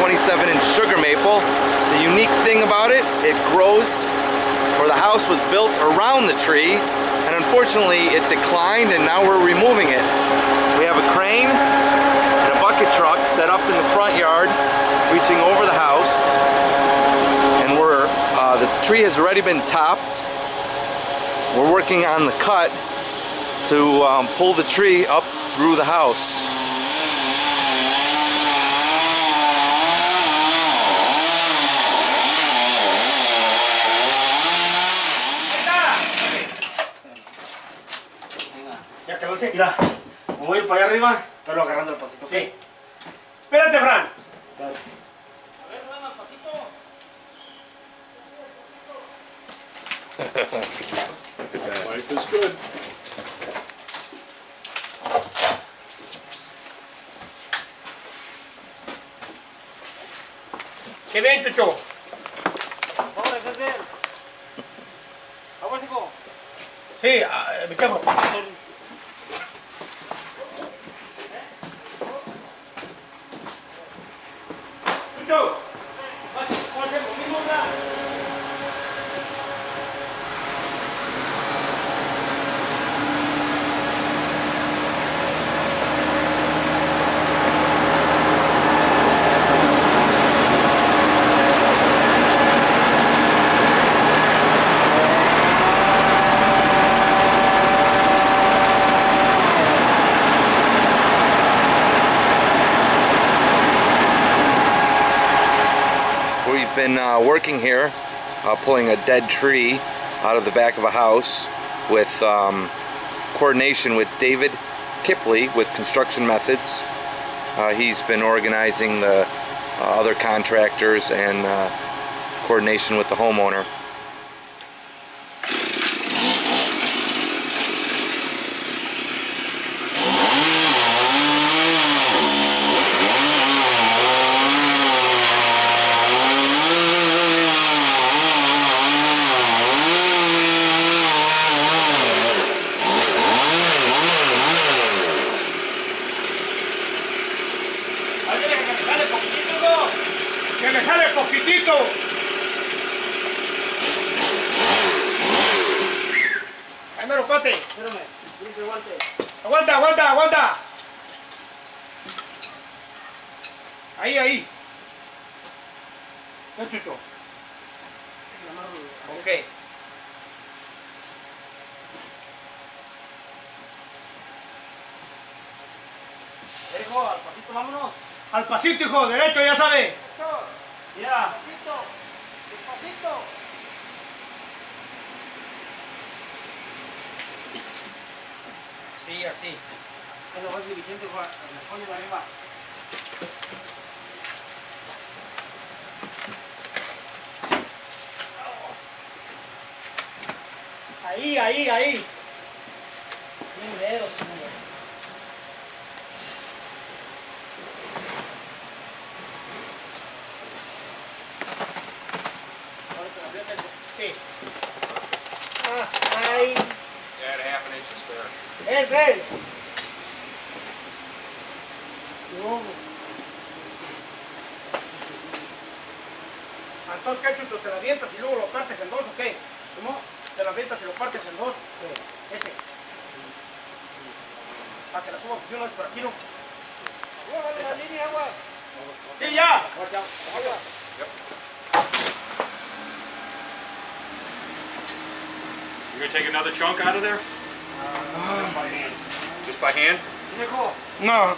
27-inch sugar maple. The unique thing about it, it grows, or the house was built around the tree, and unfortunately it declined, and now we're removing it. We have a crane and a bucket truck set up in the front yard, reaching over the house, and the tree has already been topped. We're working on the cut to pull the tree up through the house. Ya quedó así. Mira, me voy a ir para allá arriba, pero agarrando el pasito. Sí. Espérate, Fran. Dale. A ver, Fran, al pasito. Life is good. ¿Qué bien, Chucho? Ahora, César. Agua seco. Sí, me quedo. Chucho, ¿vas a hacer lo mismo, verdad? We've been working here, pulling a dead tree out of the back of a house with coordination with David Kipley with Construction Methods. He's been organizing the other contractors and coordination with the homeowner. ¡Que me sale poquitito! ¡Ahí me lo pate! Espérame, tiene que aguante. ¡Aguanta, aguanta, aguanta! Ahí, ahí. ¿Qué, Chucho? Ok. Hijo, al pasito, vámonos. Al pasito, hijo, derecho, ya sabe. Mira. Despacito, despacito. Sí, así. Eso vas dirigiendo, hijo. Me pone de arriba. Ahí, ahí, ahí. Bien dedos, señor. Sí. Ah, ahí. Add a half an inch to spare. Es de él. No. Entonces, ¿qué, Chucho? ¿Te la avientas y luego lo partes en dos o qué? ¿Cómo? ¿Te la avientas y lo partes en dos? Sí. Ese. Para que la suba de una vez por aquí, ¿no? Dale la línea, agua. Sí, ya. Agua. You're gonna take another chunk out of there? Just by hand. Just by hand? Sí, hijo. No.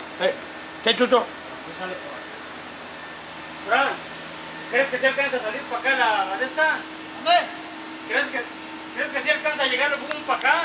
¿Qué, Chucho? Me sale por ahí. Fran, ¿crees que se alcanza a salir para acá la de esta? ¿Dónde? ¿Crees que sí alcanza a llegar el boom para acá?